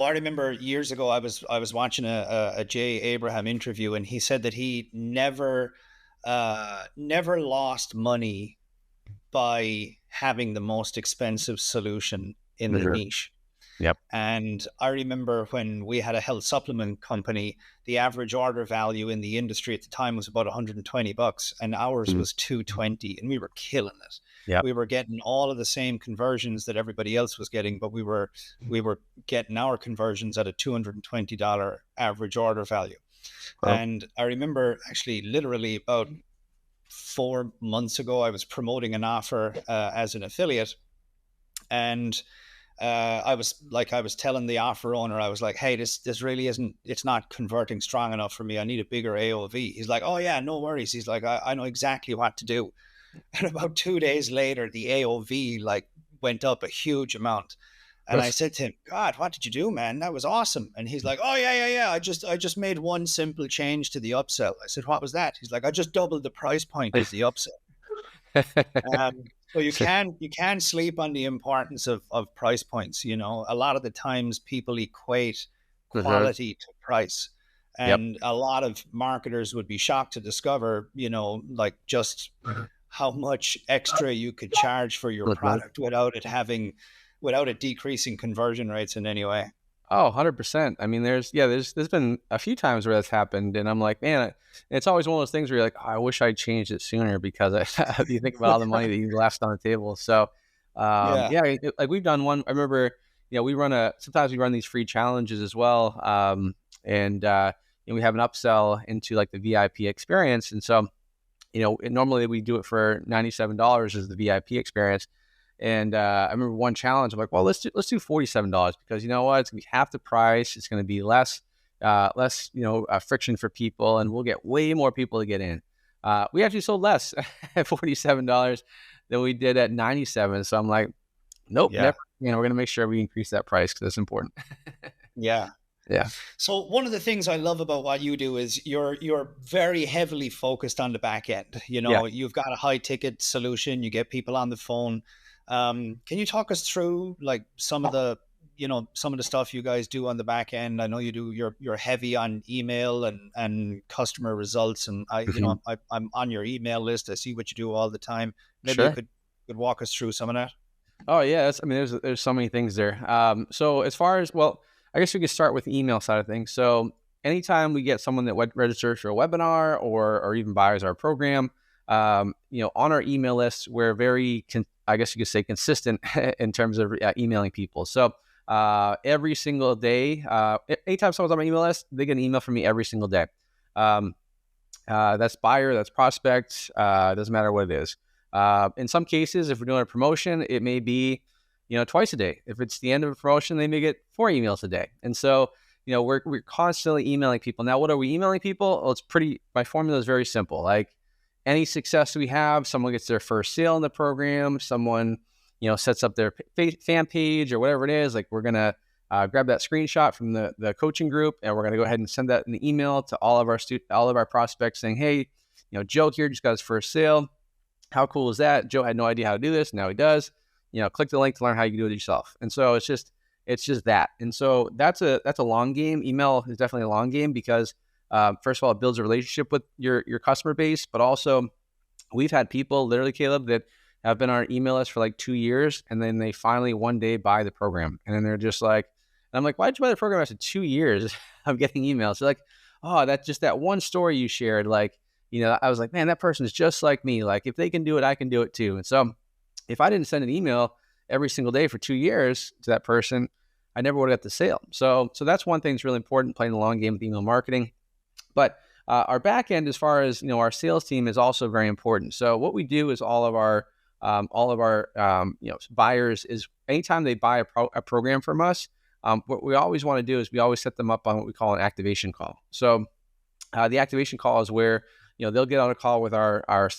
I remember years ago, I was watching a Jay Abraham interview, and he said that he never lost money by having the most expensive solution in For the sure. niche. Yep. And I remember when we had a health supplement company, the average order value in the industry at the time was about 120 bucks, and ours Mhm. was 220, and we were killing it. Yep. We were getting all of the same conversions that everybody else was getting, but we were getting our conversions at a $220 average order value. Well, And I remember actually literally about 4 months ago, I was promoting an offer as an affiliate, and I was telling the offer owner, I was like, hey, this really isn't, it's not converting strong enough for me. I need a bigger AOV. He's like, oh yeah, no worries. He's like, I know exactly what to do. And about 2 days later, the AOV like went up a huge amount. And I that's said to him, God, what did you do, man? That was awesome. And he's like, oh yeah, yeah, yeah. I just made one simple change to the upsell. I said, what was that? He's like, I just doubled the price point of the upsell. So you can sleep on the importance of price points. A lot of the times people equate for sure. quality to price, Yep. and a lot of marketers would be shocked to discover, like just how much extra you could charge for your Look good. product without it decreasing conversion rates in any way. Oh, 100%. I mean, there's been a few times where that's happened, and I'm like, man, it's always one of those things where you're like, "Oh, I wish I changed it sooner because you think about all the money that you left on the table. So, Yeah. yeah, like we've done one. I remember, sometimes we run these free challenges as well, and we have an upsell into like the VIP experience, and so normally we do it for $97 as the VIP experience. And I remember one challenge. I'm like, well, let's do $47 because you know what? It's gonna be half the price. It's gonna be less friction for people, and we'll get way more people to get in. We actually sold less at $47 than we did at 97. So I'm like, nope, never. Yeah. We're gonna make sure we increase that price because it's important. Yeah. Yeah, So one of the things I love about what you do is you're very heavily focused on the back end. yeah. You've got a high ticket solution. You get people on the phone. Can you talk us through like some of the stuff you guys do on the back end? I know you do. You're heavy on email and customer results, and Mhm. I'm on your email list. I see what you do all the time. Maybe you Sure. could walk us through some of that. Oh yeah, I mean, there's so many things there. So as far as well, I guess we could start with the email side of things. So anytime we get someone that registers for a webinar or even buys our program, on our email list, we're very, I guess you could say, consistent in terms of emailing people. So every single day, anytime someone's on my email list, they get an email from me every single day. Um, that's buyer, that's prospect, doesn't matter what it is. In some cases, if we're doing a promotion, it may be, twice a day. If it's the end of a promotion, they may get 4 emails a day. And so, we're constantly emailing people. Now, what are we emailing people? Well, my formula is very simple. Like any success we have, someone gets their first sale in the program, someone, sets up their fan page or whatever it is, like we're going to grab that screenshot from the coaching group, and we're going to go ahead and send that in the email to all of our prospects saying, hey, Joe here just got his first sale. How cool is that? Joe had no idea how to do this. Now he does. Click the link to learn how you can do it yourself. And so it's just that. And so that's a long game. Email is definitely a long game because first of all, it builds a relationship with your customer base, but also we've had people literally, Caleb, that have been on our email list for like 2 years, and then they finally one day buy the program, and then they're just like, and I'm like, why did you buy the program after 2 years of getting emails? They're like, oh, that's just that one story you shared. Like, I was like, man, that person is just like me. Like, if they can do it, I can do it too. And so if I didn't send an email every single day for 2 years to that person, I never would have got the sale. So that's one thing that's really important, playing the long game with email marketing. But our back end, as far as our sales team, is also very important. So what we do is all of our buyers is anytime they buy a program from us, what we always want to do is we always set them up on what we call an activation call. So the activation call is where they'll get on a call with our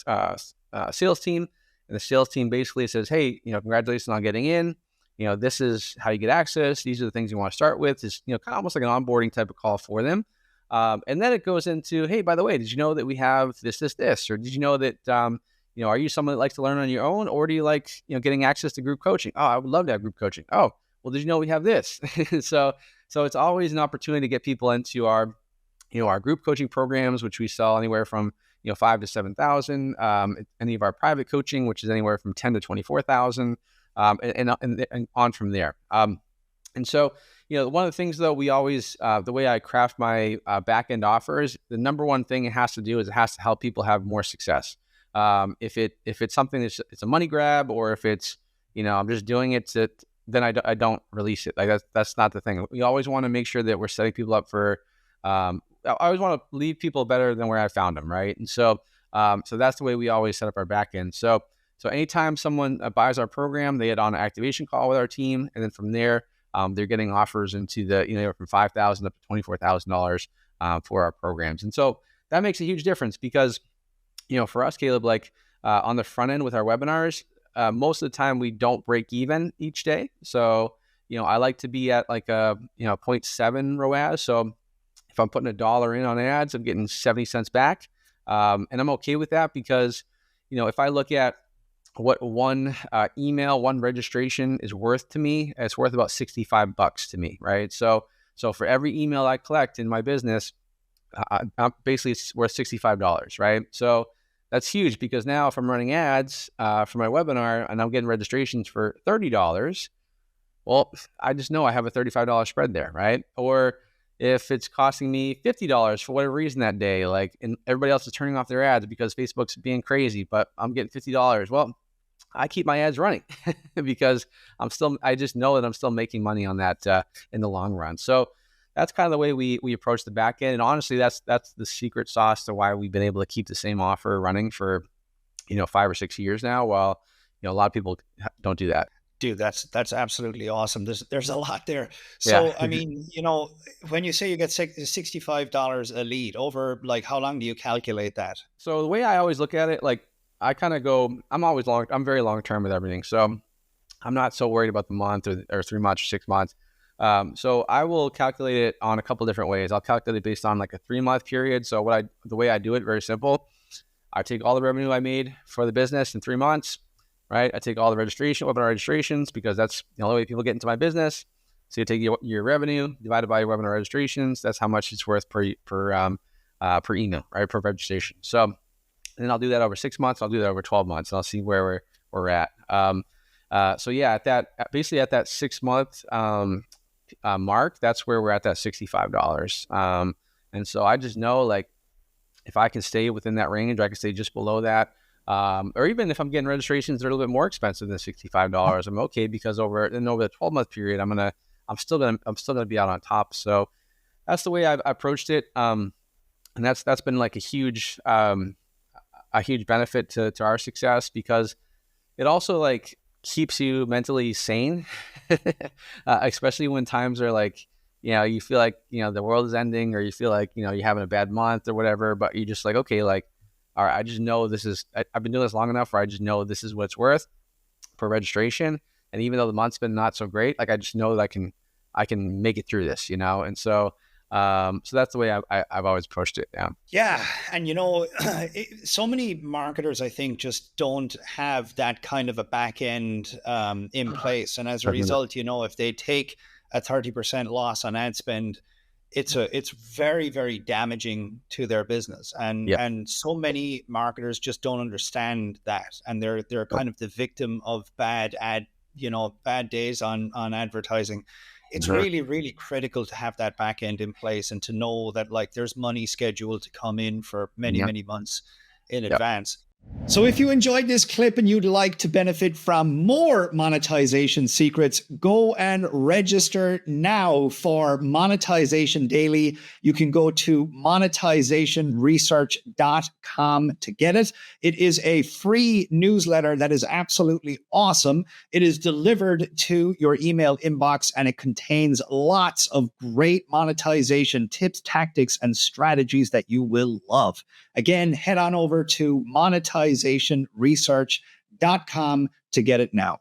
sales team, and the sales team basically says, hey, congratulations on getting in. This is how you get access. These are the things you want to start with. It's kind of almost like an onboarding type of call for them. And then it goes into, hey, by the way, did you know that we have this, or did you know that, are you someone that likes to learn on your own, or do you like, getting access to group coaching? Oh, I would love to have group coaching. Oh, well, did you know we have this? So So it's always an opportunity to get people into our our group coaching programs, which we sell anywhere from 5 to 7,000. Any of our private coaching, which is anywhere from 10 to 24,000, and on from there. And so, one of the things though, we always, the way I craft my back end offers, the number one thing it has to do is it has to help people have more success. If it's something that's it's a money grab, or if it's I'm just doing it to, then I don't release it. Like that's not the thing. We always want to make sure that we're setting people up for. I always want to leave people better than where I found them, right? And so that's the way we always set up our back end. So anytime someone buys our program, they get on an activation call with our team, and then from there, they're getting offers into the from $5,000 up to $24,000 for our programs. And so that makes a huge difference because for us, Caleb, like on the front end with our webinars, most of the time we don't break even each day. So I like to be at like a 0.7 ROAS. So if I'm putting $1 in on ads, I'm getting 70 cents back. And I'm okay with that because, if I look at what one email, one registration is worth to me, it's worth about $65 to me, right? So for every email I collect in my business, basically it's worth $65, right? So that's huge because now if I'm running ads for my webinar and I'm getting registrations for $30, well, I just know I have a $35 spread there, right? Or if it's costing me $50 for whatever reason that day, like, and everybody else is turning off their ads because Facebook's being crazy, but I'm getting $50. Well, I keep my ads running because I just know that I'm still making money on that in the long run. So that's kind of the way we approach the back end. And honestly, that's the secret sauce to why we've been able to keep the same offer running for, 5 or 6 years now, while, a lot of people don't do that. Dude, that's absolutely awesome. There's a lot there. Yeah. So I mean, when you say you get $65 a lead, over like how long do you calculate that? So the way I always look at it, like I kind of go, I'm very long term with everything. So I'm not so worried about the month or 3 months or 6 months. So I will calculate it on a couple different ways. I'll calculate it based on like a 3-month period. So the way I do it, very simple. I take all the revenue I made for the business in 3 months, right? I take all the webinar registrations, because that's the only way people get into my business. So you take your revenue divided by your webinar registrations. That's how much it's worth per email, right? Per registration. So then I'll do that over 6 months. I'll do that over 12 months, and I'll see where we're at. So yeah, basically at that 6 month mark, that's where we're at, that $65. And so I just know, like, if I can stay within that range, or I can stay just below that, or even if I'm getting registrations that are a little bit more expensive than $65, I'm okay, because over the 12-month period, I'm still gonna be out on top. So that's the way I've approached it, and that's been like a huge benefit to our success, because it also like keeps you mentally sane, especially when times are like, you feel like, the world is ending, or you feel like, you're having a bad month or whatever, but you're just like, okay, like, all right, I just know I've been doing this long enough where I just know this is what it's worth per registration. And even though the month's been not so great, like, I just know that I can make it through this, and so that's the way I've always approached it. Yeah. Yeah. And, so many marketers, I think, just don't have that kind of a back end in place. And as a result, if they take a 30% loss on ad spend, it's very, very damaging to their business. And so many marketers just don't understand that. And they're kind of the victim of bad days on advertising. It's really, really critical to have that back end in place, and to know that, like, there's money scheduled to come in for many, many months in advance. So if you enjoyed this clip and you'd like to benefit from more monetization secrets, go and register now for Monetization Daily. You can go to monetizationresearch.com to get it. It is a free newsletter that is absolutely awesome. It is delivered to your email inbox, and it contains lots of great monetization tips, tactics, and strategies that you will love. Again, head on over to monetizationresearch.com to get it now.